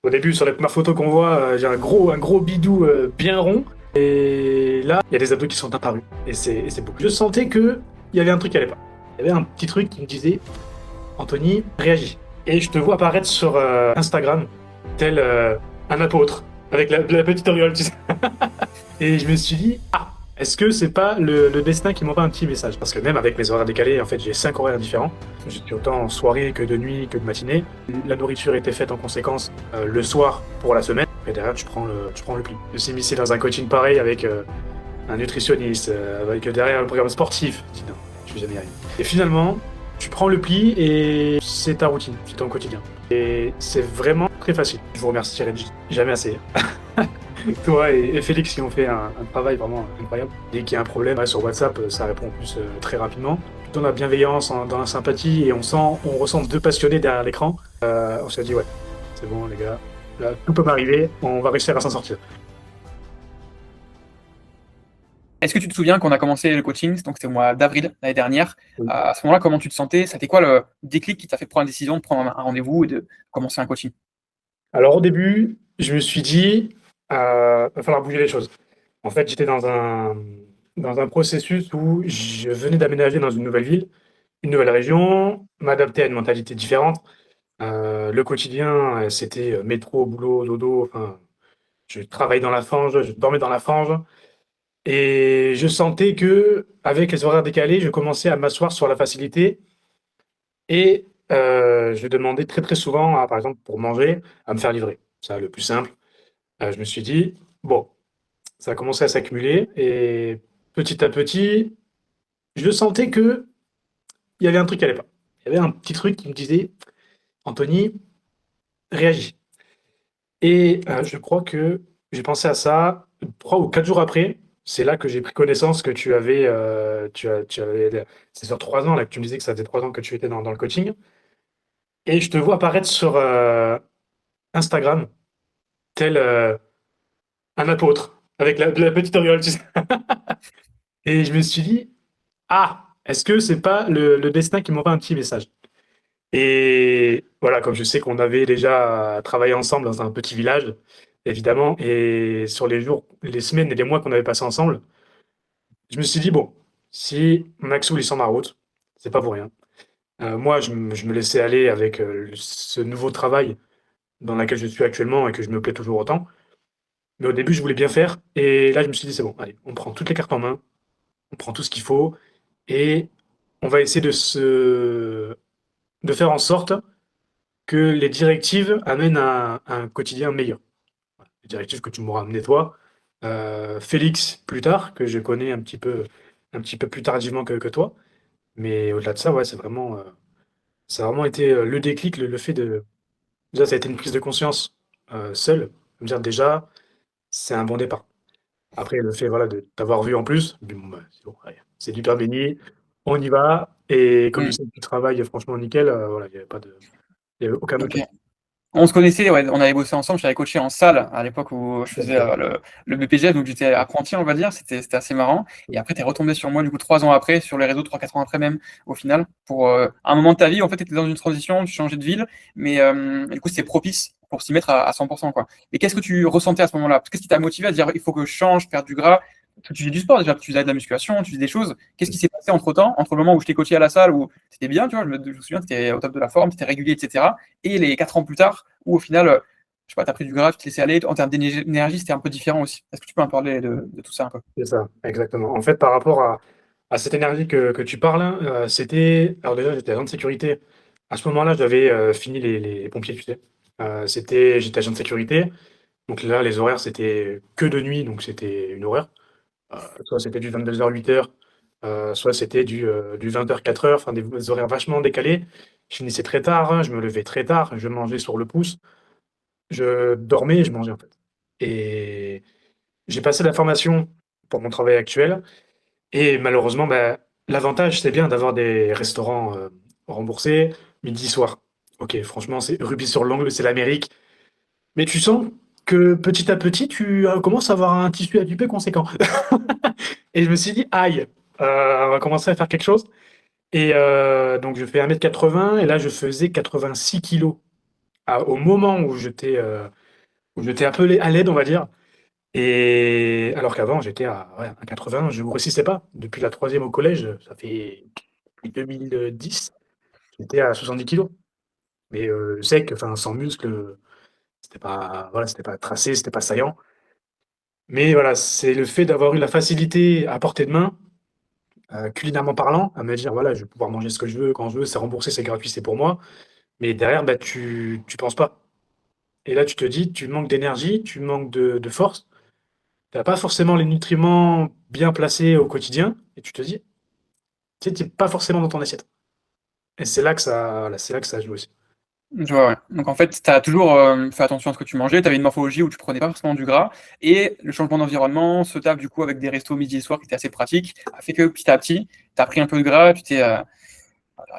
Au début, sur la première photo qu'on voit, j'ai un gros bidou bien rond. Et là, il y a des abdos qui sont apparus. Et c'est beau. Je sentais que il y avait un truc qui allait pas. Il y avait un petit truc qui me disait, Anthony, réagis. Et je te vois apparaître sur Instagram, tel un apôtre, avec la petite auréole, tu sais. Et je me suis dit, ah, est-ce que c'est pas le destin qui m'envoie un petit message? Parce que même avec mes horaires décalés, en fait, j'ai 5 horaires différents. Je suis autant en soirée que de nuit que de matinée. La nourriture était faite en conséquence le soir pour la semaine. Et derrière, tu prends le pli. Je suis mis dans un coaching pareil avec un nutritionniste, avec derrière le programme sportif. Je dis non, je vais jamais y arriver. Et finalement, tu prends le pli et c'est ta routine, c'est ton quotidien. Et c'est vraiment très facile. Je vous remercie, Reggie. Jamais assez. Toi et Félix qui ont fait un travail vraiment incroyable. Dès qu'il y a un problème sur WhatsApp, ça répond en plus très rapidement. Tout dans la bienveillance, dans la sympathie, et on ressent deux passionnés derrière l'écran. On se dit ouais, c'est bon les gars, là tout peut m'arriver, on va réussir à s'en sortir. Est-ce que tu te souviens qu'on a commencé le coaching, donc c'était au mois d'avril l'année dernière. Oui. À ce moment-là, comment tu te sentais? C'était quoi le déclic qui t'a fait prendre la décision de prendre un rendez-vous et de commencer un coaching? Alors au début, je me suis dit, va falloir bouger les choses. En fait, j'étais dans un processus où je venais d'aménager dans une nouvelle ville, une nouvelle région, m'adapter à une mentalité différente. Le quotidien, c'était métro, boulot, dodo. Enfin, je travaillais dans la fange, je dormais dans la fange. Et je sentais que, avec les horaires décalés, je commençais à m'asseoir sur la facilité. Et je demandais très très souvent, par exemple, pour manger, à me faire livrer. Ça, le plus simple. Je me suis dit, bon, ça a commencé à s'accumuler. Et petit à petit, je sentais que il y avait un truc qui allait pas. Il y avait un petit truc qui me disait, Anthony, réagis. Et je crois que j'ai pensé à ça 3 ou 4 jours après. C'est là que j'ai pris connaissance que tu avais, c'est sur 3 ans là que tu me disais que ça faisait 3 ans que tu étais dans le coaching. Et je te vois apparaître sur Instagram, tel un apôtre, avec la petite auréole, tu sais. Et je me suis dit, ah, est-ce que c'est pas le destin qui m'envoie un petit message? Et voilà, comme je sais qu'on avait déjà travaillé ensemble dans un petit village, évidemment, et sur les jours, les semaines et les mois qu'on avait passés ensemble, je me suis dit, bon, si Maxou il sent ma route, c'est pas pour rien. Moi, je me laissais aller avec ce nouveau travail dans lequel je suis actuellement et que je me plais toujours autant. Mais au début, je voulais bien faire. Et là, je me suis dit, c'est bon, allez, on prend toutes les cartes en main, on prend tout ce qu'il faut et on va essayer de faire en sorte que les directives amènent à un quotidien meilleur. Les directives que tu m'auras amenées toi, Félix plus tard, que je connais un petit peu plus tardivement que toi. Mais au-delà de ça, ouais, ça a vraiment été le déclic, le fait de. Déjà, ça a été une prise de conscience seule. Me dire déjà, c'est un bon départ. Après, le fait voilà, de t'avoir vu en plus, je me dis, bon, bah, c'est bon, allez, c'est du béni, on y va. Et comme je Mmh. sais que tu travailles franchement nickel, voilà, il y avait aucun doute OK. là-dessus. On se connaissait, ouais, on avait bossé ensemble, je t'avais coaché en salle à l'époque où je faisais, le BPGF, donc j'étais apprenti, on va dire, c'était assez marrant et après tu es retombé sur moi du coup 3 ans après, sur les réseaux, 3-4 ans après même au final pour, un moment de ta vie, en fait, tu étais dans une transition, tu changeais de ville, mais du coup c'était propice pour s'y mettre à 100 quoi. Et qu'est-ce que tu ressentais à ce moment-là? Qu'est-ce qui t'a motivé à dire: «Il faut que je change, perdre du gras»? Parce que tu faisais du sport déjà, tu faisais de la musculation, tu faisais des choses. Qu'est-ce qui s'est passé entre-temps, entre le moment où je t'ai coaché à la salle où tu étais bien, tu vois? Je me souviens, tu étais au top de la forme, tu étais régulier et cetera et les 4 ans plus tard où au final, je sais pas, tu as pris du gras, tu te laissais aller, en termes d'énergie, c'était un peu différent aussi. Est-ce que tu peux en parler de tout ça un peu? C'est ça, exactement. En fait, par rapport à cette énergie que tu parles, c'était. Alors, déjà, j'étais agent de sécurité. À ce moment-là, j'avais fini les pompiers, tu sais. J'étais agent de sécurité. Donc là, les horaires, c'était que de nuit, donc c'était une horreur. Soit c'était du 22h, 8h, soit c'était du 20h, 4h, enfin des horaires vachement décalés. Je finissais très tard, hein, je me levais très tard, je mangeais sur le pouce. Je dormais et je mangeais, en fait. Et j'ai passé la formation pour mon travail actuel et malheureusement, bah, l'avantage, c'est bien d'avoir des restaurants, remboursés, midi, soir. OK, franchement, c'est rubis sur l'ongle, c'est l'Amérique, mais tu sens que petit à petit, tu, commences à avoir un tissu adipeux conséquent. Et je me suis dit: «Aïe, on va commencer à faire quelque chose». Et donc je fais 1,80 m et là, je faisais 86 kilos au moment où j'étais un peu à l'aide, on va dire. Et alors qu'avant, j'étais à, ouais, 1,80, je ne grossissais pas. Depuis la troisième au collège, ça fait depuis 2010, j'étais à 70 kilos. Mais sec, enfin sans muscle, c'était pas, voilà, c'était pas tracé, c'était pas saillant. Mais voilà, c'est le fait d'avoir eu la facilité à portée de main, culinairement parlant, à me dire voilà, je vais pouvoir manger ce que je veux quand je veux, c'est remboursé, c'est gratuit, c'est pour moi. Mais derrière, bah, tu penses pas. Et là, tu te dis, tu manques d'énergie, tu manques de force. Tu as pas forcément les nutriments bien placés au quotidien, et tu te dis, tu sais, tu es pas forcément dans ton assiette. Et c'est là que ça, là, c'est là que ça joue aussi. Je vois, ouais. Donc en fait, tu as toujours fait attention à ce que tu mangeais, tu avais une morphologie où tu prenais pas forcément du gras, et le changement d'environnement, ce taf du coup avec des restos midi et soir qui étaient assez pratiques, a fait que petit à petit, tu as pris un peu de gras, tu t'es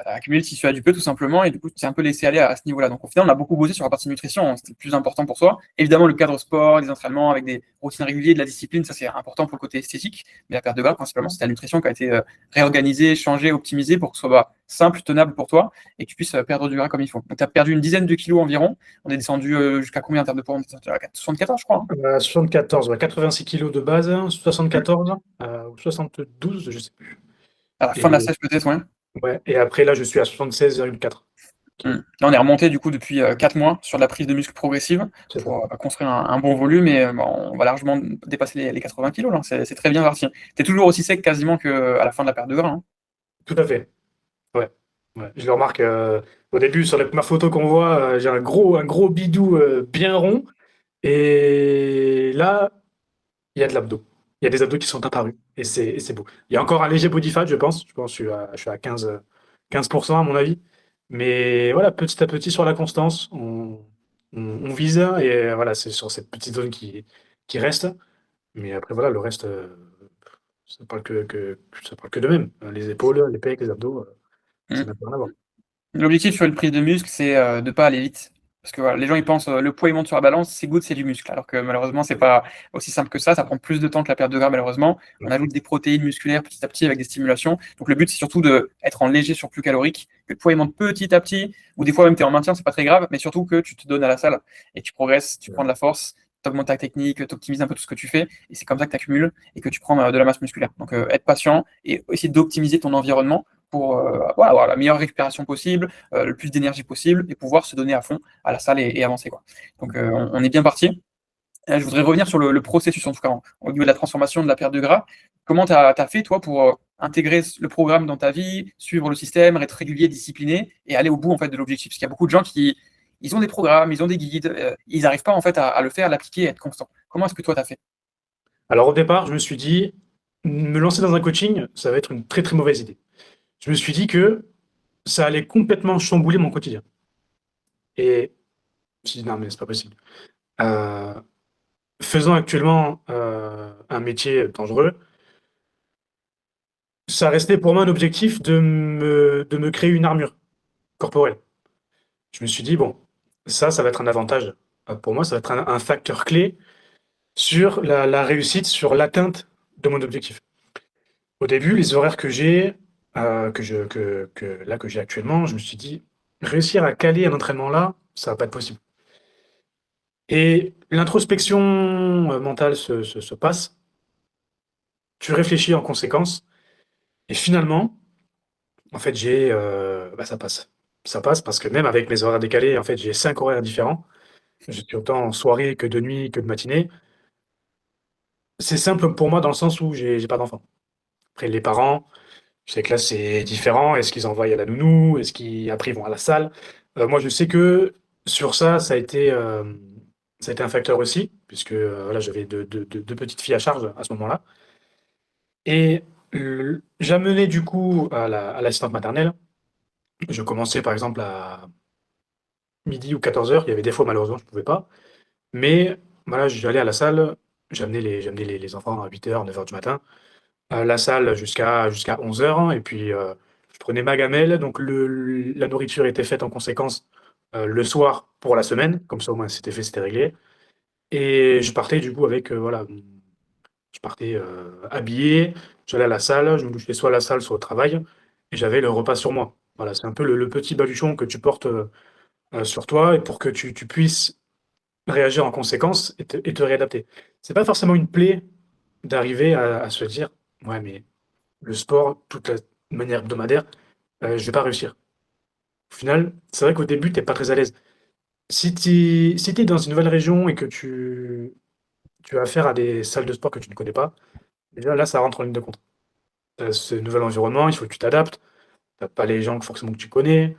accumuler le tissu adipeux tout simplement, et du coup, tu t'es un peu laissé aller à ce niveau-là. Donc au final, on a beaucoup bossé sur la partie nutrition, hein, c'était le plus important pour soi. Évidemment, le cadre sport, les entraînements avec des routines régulières, de la discipline, ça c'est important pour le côté esthétique, mais la perte de gras, principalement, c'était la nutrition qui a été réorganisée, changée, optimisée pour que ce soit simple, tenable pour toi, et que tu puisses perdre du gras comme il faut. Donc tu as perdu une dizaine de kilos environ, on est descendu jusqu'à combien en termes de poids? On est descendu à 74, je crois, hein. 74, ouais, 86 kilos de base, 74 ou 72, je sais plus. À la fin de la Et, sèche peut-être, ouais. ouais, et après, là, je suis à 76,4 kilos. Là, on est remonté du coup depuis 4 mois sur de la prise de muscle progressive C'est ça. pour construire un bon volume et on va largement dépasser les 80 kilos là. C'est très bien parti. Tu es toujours aussi sec quasiment qu'à la fin de la perte de gras, hein. Tout à fait. Ouais. Ouais. Je le remarque au début sur la première photo qu'on voit, j'ai un gros bidou bien rond. Et là, il y a de l'abdos. Il y a des abdos qui sont apparus. Et c'est beau. Il y a encore un léger body fat, je pense. Je pense que je suis à 15% à mon avis. Mais voilà, petit à petit, sur la constance, on vise. Et voilà, c'est sur cette petite zone qui reste. Mais après, voilà, le reste, ça parle que de même. Les épaules, les pecs, les abdos, ça n'a Mm. plus rien à voir. L'objectif sur une prise de muscle, c'est de pas aller vite. Parce que voilà, les gens ils pensent le poids il monte sur la balance, c'est good, c'est du muscle. Alors que malheureusement, c'est pas aussi simple que ça prend plus de temps que la perte de gras malheureusement. On Ouais. ajoute des protéines musculaires petit à petit avec des stimulations. Donc le but c'est surtout d'être en léger surplus calorique, que le poids il monte petit à petit, ou des fois même tu es en maintien, c'est pas très grave, mais surtout que tu te donnes à la salle et tu progresses, tu prends de la force, tu augmentes ta technique, tu optimises un peu tout ce que tu fais, et c'est comme ça que tu accumules et que tu prends de la masse musculaire. Donc être patient et essayer d'optimiser ton environnement pour voilà, avoir la meilleure récupération possible, le plus d'énergie possible et pouvoir se donner à fond à la salle et avancer, quoi. Donc on est bien parti. Je voudrais revenir sur le processus, en tout cas, au niveau de la transformation de la perte de gras. Comment tu as fait, toi, pour intégrer le programme dans ta vie, suivre le système, être régulier, discipliné et aller au bout en fait, de l'objectif? Parce qu'il y a beaucoup de gens qui ils ont des programmes, ils ont des guides, ils n'arrivent pas en fait à le faire, à l'appliquer, à être constant. Comment est-ce que toi, tu as fait? Alors au départ, je me suis dit, me lancer dans un coaching, ça va être une très très mauvaise idée. Je me suis dit que ça allait complètement chambouler mon quotidien. Et je me suis dit, non, mais c'est pas possible. Euh, Faisant actuellement un métier dangereux, ça restait pour moi un objectif de me créer une armure corporelle. Je me suis dit, bon, ça va être un avantage. Pour moi, ça va être un facteur clé sur la réussite, sur l'atteinte de mon objectif. Au début, les horaires que j'ai, que j'ai actuellement, je me suis dit, réussir à caler un entraînement là, ça va pas être possible. Et l'introspection mentale se passe, tu réfléchis en conséquence, et finalement, en fait, bah, ça passe. Ça passe parce que même avec mes horaires décalés, en fait, j'ai 5 horaires différents. Je suis autant en soirée que de nuit que de matinée. C'est simple pour moi dans le sens où j'ai pas d'enfant. Après, les parents, je sais que là, c'est différent. Est-ce qu'ils envoient à la nounou? Est-ce qu'ils après, ils vont à la salle? Moi, je sais que sur ça, ça a été un facteur aussi, puisque voilà, j'avais deux petites filles à charge à ce moment-là. Et j'amenais du coup à l'assistante maternelle. Je commençais par exemple à midi ou 14 heures. Il y avait des fois, malheureusement, je ne pouvais pas. Mais voilà, j'allais à la salle, j'amenais les enfants à 8 heures, 9 heures du matin. À la salle jusqu'à 11 heures. Et puis, je prenais ma gamelle. Donc, la nourriture était faite en conséquence le soir pour la semaine. Comme ça, au moins, c'était fait, c'était réglé. Et je partais du coup avec, voilà, je partais habillé. J'allais à la salle, je me douchais soit à la salle, soit au travail. Et j'avais le repas sur moi. Voilà, c'est un peu le petit baluchon que tu portes sur toi et pour que tu puisses réagir en conséquence et te réadapter. C'est pas forcément une plaie d'arriver à se dire: «Ouais, mais le sport, toute la de manière hebdomadaire, je vais pas réussir». Au final, c'est vrai qu'au début, tu es pas très à l'aise. Si tu es dans une nouvelle région et que tu as affaire à des salles de sport que tu ne connais pas, déjà là, ça rentre en ligne de compte. Tu as ce nouvel environnement, il faut que tu t'adaptes. Tu as pas les gens que forcément que tu connais.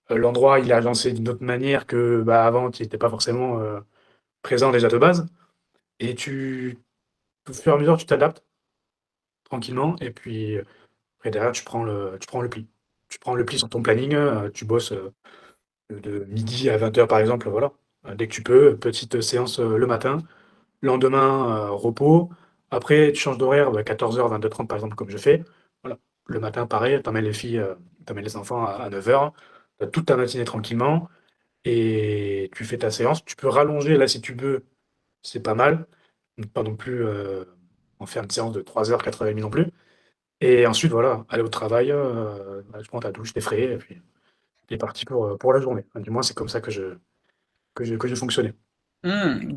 L'endroit, il est agencé d'une autre manière que, bah, avant, tu y étais pas forcément, présent déjà de base et au fur et à mesure, tu t'adaptes tranquillement et puis, après derrière, tu prends le pli. Tu prends le pli sur ton planning, tu bosses, de midi à 20h par exemple, voilà. Dès que tu peux, petite séance, le matin, lendemain, repos. Après tu changes d'horaire, 14h, 22h30 par exemple comme je fais. Voilà. Le matin pareil, tu emmènes les enfants à 9h. Tu as toute ta matinée tranquillement et tu fais ta séance. Tu peux rallonger là si tu veux, c'est pas mal. Pas non plus, en faire une séance de 3 heures, 4h30 non plus. Et ensuite voilà, aller au travail, bah, tu prends ta douche, tes frais et puis tu es parti pour la journée. Enfin, du moins c'est comme ça que je fonctionnais. Tu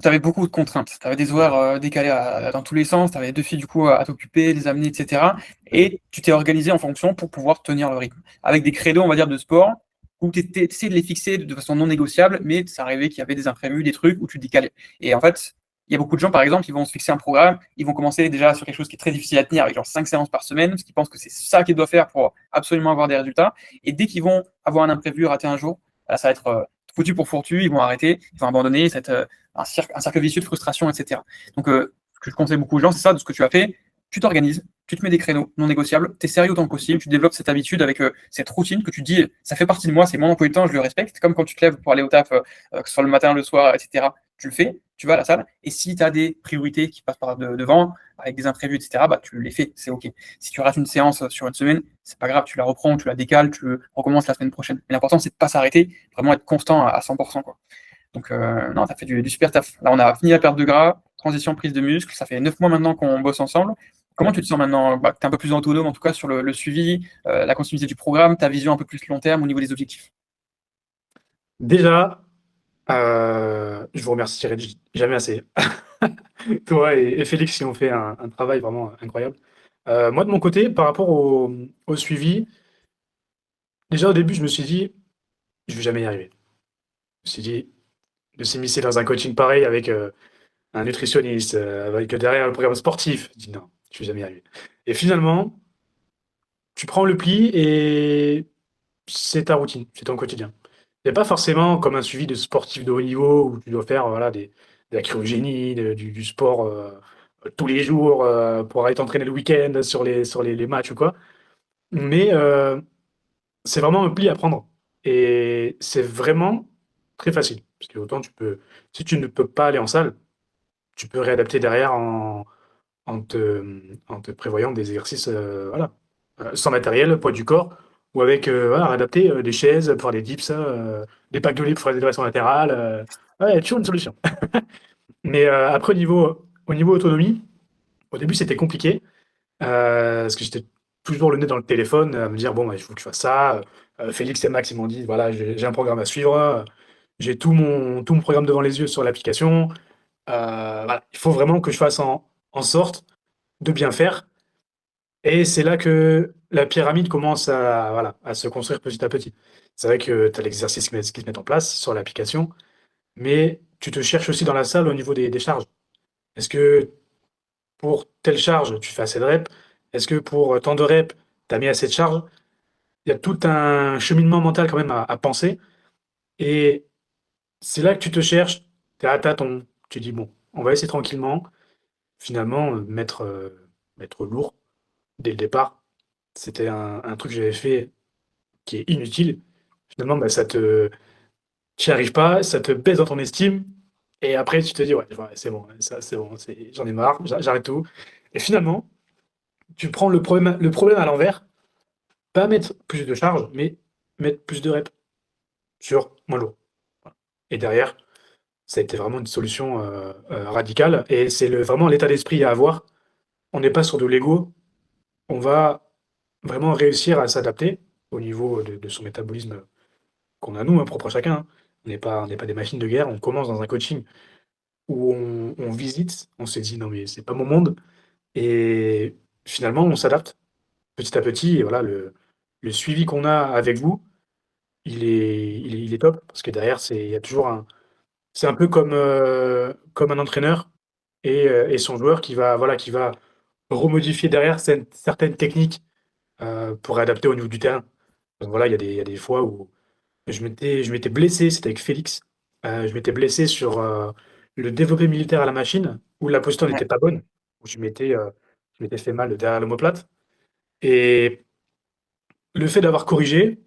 avais beaucoup de contraintes. Tu avais des horaires, décalés dans tous les sens, tu avais 2 filles du coup à t'occuper, les amener et cetera et tu t'es organisé en fonction pour pouvoir tenir le rythme. Avec des créneaux, on va dire, de sport où tu essayais de les fixer de façon non négociable, mais ça arrivait qu'il y avait des imprévus, des trucs où tu décalais et en fait, il y a beaucoup de gens, par exemple, qui vont se fixer un programme, ils vont commencer déjà sur quelque chose qui est très difficile à tenir avec genre 5 séances par semaine, parce qu'ils pensent que c'est ça qu'ils doivent faire pour absolument avoir des résultats et dès qu'ils vont avoir un imprévu, rater un jour, bah, ça va être, foutu pour fourtu, ils vont arrêter, ils vont abandonner, ça va être, un cercle vicieux de frustration, etc. Donc, ce que je conseille beaucoup aux gens, c'est ça, de ce que tu as fait, tu t'organises, tu te mets des créneaux non négociables, tu es sérieux autant que possible, tu développes cette habitude avec cette routine que tu dis, ça fait partie de moi, c'est mon emploi du temps, je le respecte, comme quand tu te lèves pour aller au taf, que ce soit le matin, le soir, etc. Tu le fais, tu vas à la salle, et si tu as des priorités qui passent par devant, avec des imprévus, etc., bah, tu les fais, c'est OK. Si tu rates une séance sur une semaine, c'est pas grave, tu la reprends, tu la décales, tu recommences la semaine prochaine. Mais l'important, c'est de pas s'arrêter, vraiment être constant à 100%, quoi. Donc, non, tu as fait du super taf. Là, on a fini la perte de gras, transition prise de muscle. Ça fait 9 mois maintenant qu'on bosse ensemble. Comment tu te sens maintenant, bah, que tu es un peu plus autonome, en tout cas, sur le suivi, la continuité du programme, ta vision un peu plus long terme au niveau des objectifs? Déjà, je vous remercierai jamais assez. Toi et Félix qui ont fait un travail vraiment incroyable. Moi de mon côté, par rapport au suivi, déjà au début, je me suis dit: «Je vais jamais y arriver». Je me suis dit: de s'immiscer dans un coaching pareil avec, un nutritionniste, avec derrière le programme sportif. Je dis: «Non, je vais jamais y arriver» et finalement, tu prends le pli et c'est ta routine, c'est ton quotidien. Il y a pas forcément comme un suivi de sportif de haut niveau où tu dois faire, voilà, de la cryogénie, du sport, tous les jours, pour aller t'entraîner le week-end sur les matchs ou quoi. Mais, c'est vraiment un pli à prendre et c'est vraiment très facile. Parce que autant tu peux si tu ne peux pas aller en salle, tu peux réadapter derrière en te prévoyant des exercices, voilà, sans matériel, poids du corps ou avec, voilà, réadapter, des chaises pour faire des dips, des packs de lait pour faire des élévations latérales, ouais, il y a toujours une solution. Mais, après au niveau autonomie, au début, c'était compliqué, parce que j'étais toujours le nez dans le téléphone, à me dire: «Bon, bah, il faut que je fasse ça», Félix et Max, ils m'ont dit: «Voilà, j'ai un programme à suivre, j'ai tout mon programme devant les yeux sur l'application». Voilà, il faut vraiment que je fasse en sorte de bien faire et c'est là que la pyramide commence à, voilà, à se construire petit à petit. C'est vrai que tu as l'exercice qui se met en place sur l'application, mais tu te cherches aussi dans la salle au niveau des charges. Est-ce que pour telle charge, tu fais assez de reps? Est-ce que pour tant de reps, tu as mis assez de charge? Il y a tout un cheminement mental quand même à penser et c'est là que tu te cherches, tu es à tâtons, tu dis: «Bon, on va essayer tranquillement». Finalement, mettre lourd dès le départ, c'était un truc que j'avais fait qui est inutile. Finalement, bah, tu y arrives pas, ça te baisse dans ton estime et après tu te dis: «Ouais, c'est bon, ça c'est bon, j'en ai marre, j'arrête tout» et finalement, tu prends le problème à l'envers, pas mettre plus de charge, mais mettre plus de reps sur moins lourd. Voilà et derrière, ça a été vraiment une solution, radicale et c'est vraiment l'état d'esprit à avoir. On n'est pas sur de l'ego, on va vraiment réussir à s'adapter au niveau de son métabolisme qu'on a nous, hein, propre à chacun, hein. On n'est pas des machines de guerre. On commence dans un coaching où on visite, on s'est dit: «Non, mais c'est pas mon monde» et finalement, on s'adapte petit à petit et voilà, le suivi qu'on a avec vous, il est top parce que derrière, il y a toujours c'est un peu comme un entraîneur et son joueur qui va remodifier derrière certaines techniques, pour adapter au niveau du terrain. Donc voilà, il y a des fois où je m'étais blessé, c'était avec Félix. Je m'étais blessé sur, le développé militaire à la machine, où la posture Ouais. n'était pas bonne, où je m'étais fait mal derrière l'omoplate et le fait d'avoir corrigé,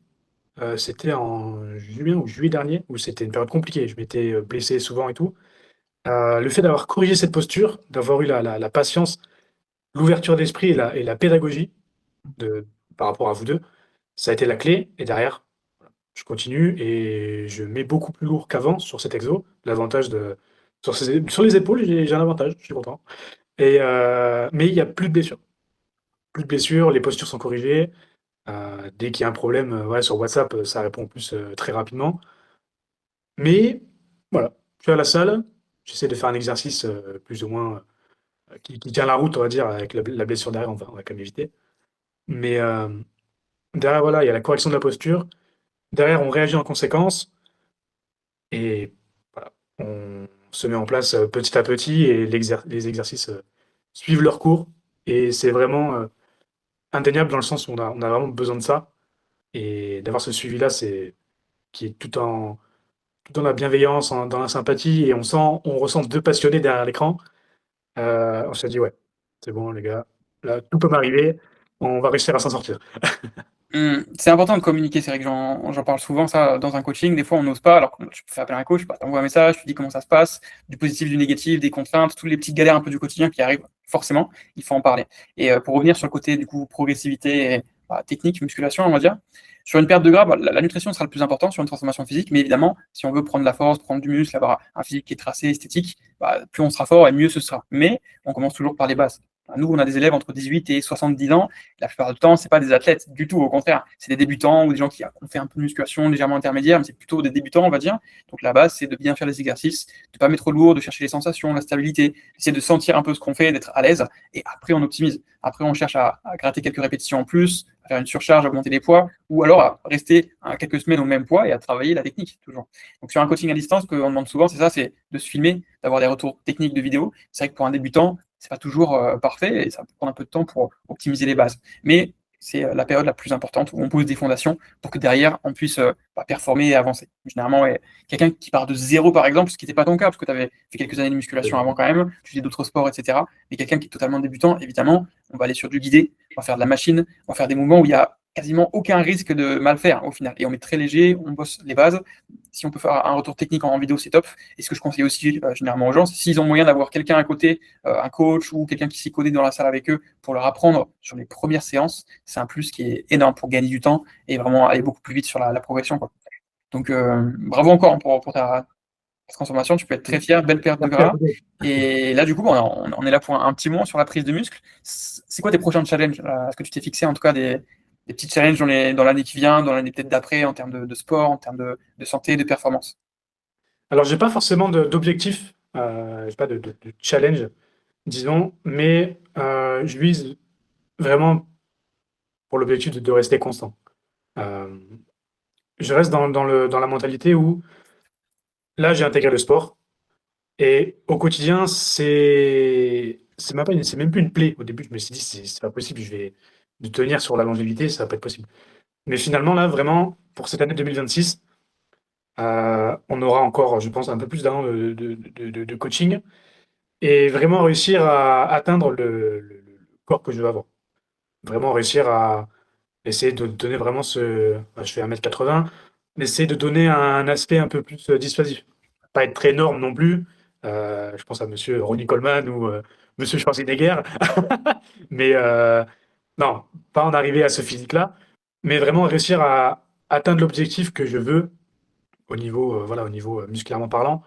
c'était en juin ou juillet dernier, où c'était une période compliquée. Je m'étais, blessé souvent et tout. Le fait d'avoir corrigé cette posture, d'avoir eu la patience, l'ouverture d'esprit et la pédagogie de par rapport à vous 2, ça a été la clé et derrière, je continue et je mets beaucoup plus lourd qu'avant sur cet exo. L'avantage de sur les épaules, j'ai un avantage, je suis content mais il y a plus de blessures. Plus de blessures, les postures sont corrigées, dès qu'il y a un problème, ouais, sur WhatsApp, ça répond en plus, très rapidement. Mais voilà, je suis à la salle, j'essaie de faire un exercice, plus ou moins, qui tient la route, on va dire, avec la blessure derrière, on va quand même éviter. Mais, derrière, voilà, il y a la correction de la posture. Derrière, on réagit en conséquence et voilà, on se met en place, petit à petit et les exercices, suivent leur cours et c'est vraiment, indéniable dans le sens où on a vraiment besoin de ça et d'avoir ce suivi-là, c'est qui est tout en la bienveillance, dans la sympathie et on ressent 2 passionnés derrière l'écran. On s'est dit: «Ouais, c'est bon les gars, là tout peut m'arriver, on va réussir à s'en sortir». C'est important de communiquer, c'est vrai que j'en parle souvent ça dans un coaching, des fois on n'ose pas, alors que tu peux faire appeler un coach, bah, tu un message, tu dis comment ça se passe, du positif, du négatif, des contraintes, toutes les petites galères un peu du quotidien qui arrivent, forcément, il faut en parler. Et pour revenir sur le côté du coup progressivité et technique, musculation, on va dire, sur une perte de gras, bah, la nutrition sera le plus important sur une transformation physique, mais évidemment, si on veut prendre de la force, prendre du muscle, avoir un physique qui est tracé, esthétique, bah, plus on sera fort et mieux ce sera. Mais on commence toujours par les bases. Nous, on a des élèves entre 18 et 70 ans. La plupart du temps, c'est pas des athlètes du tout, au contraire, c'est des débutants ou des gens qui ont fait un peu de musculation légèrement intermédiaire, mais c'est plutôt des débutants, on va dire. Donc la base, c'est de bien faire les exercices, de pas mettre trop lourd, de chercher les sensations, la stabilité, essayer de sentir un peu ce qu'on fait, d'être à l'aise, et après on optimise. Après on cherche à gratter quelques répétitions en plus, à faire une surcharge, à augmenter les poids, ou alors à rester quelques semaines au même poids et à travailler la technique toujours. Donc sur un coaching à distance, ce qu'on demande souvent, c'est ça, c'est de se filmer, d'avoir des retours techniques de vidéos. C'est vrai que pour un débutant, c'est pas toujours parfait et ça peut prendre un peu de temps pour optimiser les bases. Mais c'est la période la plus importante où on pose des fondations pour que derrière on puisse performer et avancer. Généralement, ouais, quelqu'un qui part de zéro par exemple, ce qui n'était pas ton cas parce que tu avais fait quelques années de musculation avant quand même, tu faisais d'autres sports, etc. Mais quelqu'un qui est totalement débutant, évidemment, on va aller sur du guidé, on va faire de la machine, on va faire des mouvements où il y a quasiment aucun risque de mal faire au final. Et on met très léger, on bosse les bases. Si on peut faire un retour technique en vidéo, c'est top. Et ce que je conseille aussi généralement aux gens, c'est s'ils ont moyen d'avoir quelqu'un à côté, un coach ou quelqu'un qui s'y connaît dans la salle avec eux pour leur apprendre sur les premières séances, c'est un plus qui est énorme pour gagner du temps et vraiment aller beaucoup plus vite sur la progression, quoi. Donc bravo encore pour ta transformation, tu peux être très fier, belle perte de Merci à gras. vous 2. Et là, du coup, bon, on est là pour un petit moment sur la prise de muscle. C'est quoi tes prochains challenges? Est-ce que tu t'es fixé en tout cas des petits challenges dans l'année qui vient, dans l'année peut-être d'après, en termes de sport, en termes de santé, de performance? Alors j'ai pas forcément d'objectif, j'ai pas de challenge, disons, mais, je vise vraiment pour l'objectif de rester constant. Hem, je reste dans la mentalité où là, j'ai intégré le sport et au quotidien, c'est même plus une plaie. Au début, je me suis dit: «C'est pas possible, je vais de tenir sur la longévité, ça va pas être possible». Mais finalement, là, vraiment, pour cette année 2026, on aura encore, je pense, un peu plus d'1 an de coaching et vraiment réussir à atteindre le corps que je veux avoir. Vraiment réussir à essayer de donner vraiment je fais 1,80 m, essayer de donner un aspect un peu plus, dissuasif. Pas être très énorme non plus, je pense à monsieur Ronnie Coleman ou, monsieur Schwarzenegger. Mais, non, pas en arriver à ce physique-là, mais vraiment réussir à atteindre l'objectif que je veux au niveau, voilà, au niveau, musculairement parlant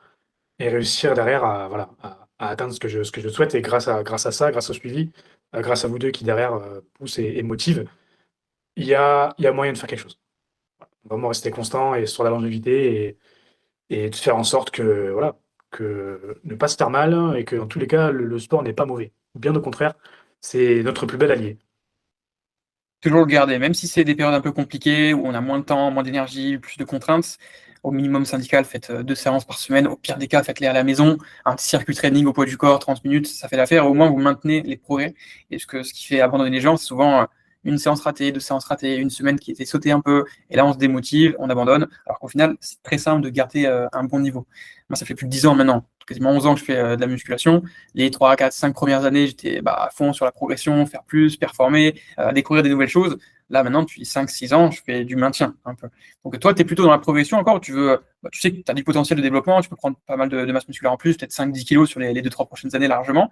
et réussir derrière à voilà, à atteindre ce que je souhaite et grâce à ça, grâce au suivi, grâce à vous 2 qui derrière, poussent et motivent, il y a moyen de faire quelque chose. Vraiment rester constant et sur la longévité et de faire en sorte que, voilà, que ne pas se faire mal et que dans tous les cas, le sport n'est pas mauvais. Bien au contraire, c'est notre plus bel allié. Toujours le garder, même si c'est des périodes un peu compliquées, où on a moins de temps, moins d'énergie, plus de contraintes. Au minimum syndical, faites 2 séances par semaine. Au pire des cas, faites-les à la maison. Un petit circuit training au poids du corps, 30 minutes, ça fait l'affaire. Au moins, vous maintenez les progrès. Et ce qui fait abandonner les gens, c'est souvent une séance ratée, 2 séances ratées, une semaine qui était sautée un peu. Et là, on se démotive, on abandonne. Alors qu'au final, c'est très simple de garder un bon niveau. Moi, ça fait plus de 10 ans maintenant, quasiment 11 ans que je fais de la musculation. Les 3, 4, 5 premières années, j'étais à fond sur la progression, faire plus, performer, découvrir des nouvelles choses. Là, maintenant, depuis 5-6 ans, je fais du maintien un peu. Donc, toi, tu es plutôt dans la progression encore. Tu sais que tu as du potentiel de développement, tu peux prendre pas mal de masse musculaire en plus, peut-être 5-10 kilos sur les 2-3 prochaines années largement.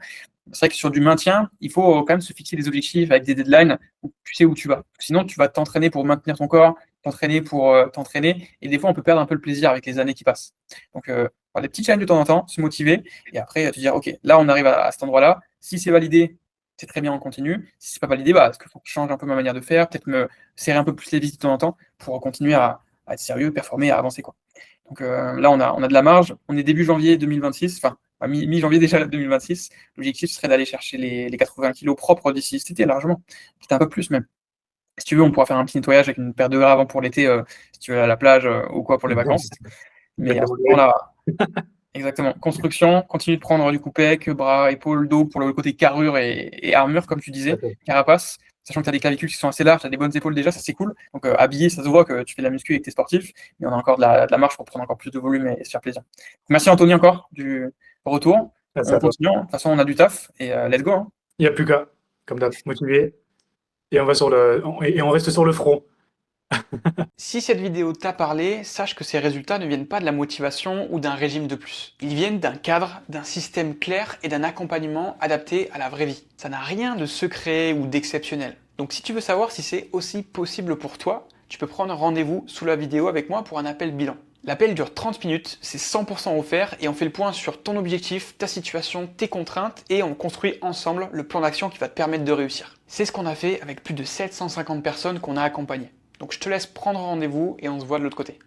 C'est vrai que sur du maintien, il faut quand même se fixer des objectifs avec des deadlines où tu sais où tu vas. Sinon, tu vas t'entraîner pour maintenir ton corps, t'entraîner pour t'entraîner. Et des fois, on peut perdre un peu le plaisir avec les années qui passent. Donc, des petits challenges de temps en temps, se motiver et après te dire, OK, là, on arrive à cet endroit-là. Si c'est validé, c'est très bien, on continue. Si c'est pas validé, est-ce qu'il faut que je change un peu ma manière de faire, peut-être me serrer un peu plus les vis de temps en temps pour continuer à être sérieux, performer, à avancer, quoi. Donc là, on a de la marge. On est début janvier 2026, enfin, mi-janvier déjà 2026. L'objectif serait d'aller chercher les 80 kilos propres d'ici cet été, largement. Peut-être un peu plus même. Si tu veux, on pourra faire un petit nettoyage avec une paire de gras avant pour l'été, si tu veux, à la plage ou quoi pour les vacances. Mais Mettre à la ce monnaie. moment-là, exactement. Construction, continue de prendre du coup pec, bras, épaules, dos pour le côté carrure et armure, comme tu disais, carapace. Sachant que tu as des clavicules qui sont assez larges, tu as des bonnes épaules déjà, ça c'est cool. Donc habillé, ça se voit que tu fais de la muscu et que tu es sportif, mais on a encore de la marche pour prendre encore plus de volume et se faire plaisir. Merci Anthony encore du retour. Merci On à toi. continue, hein. De toute façon, on a du taf et let's go, hein. Il n'y a plus qu'à, comme d'hab, motivé et on reste sur le front. Si cette vidéo t'a parlé, sache que ces résultats ne viennent pas de la motivation ou d'un régime de plus. Ils viennent d'un cadre, d'un système clair et d'un accompagnement adapté à la vraie vie. Ça n'a rien de secret ou d'exceptionnel. Donc si tu veux savoir si c'est aussi possible pour toi, tu peux prendre rendez-vous sous la vidéo avec moi pour un appel bilan. L'appel dure 30 minutes, c'est 100% offert et on fait le point sur ton objectif, ta situation, tes contraintes et on construit ensemble le plan d'action qui va te permettre de réussir. C'est ce qu'on a fait avec plus de 750 personnes qu'on a accompagnées. Donc je te laisse prendre rendez-vous et on se voit de l'autre côté.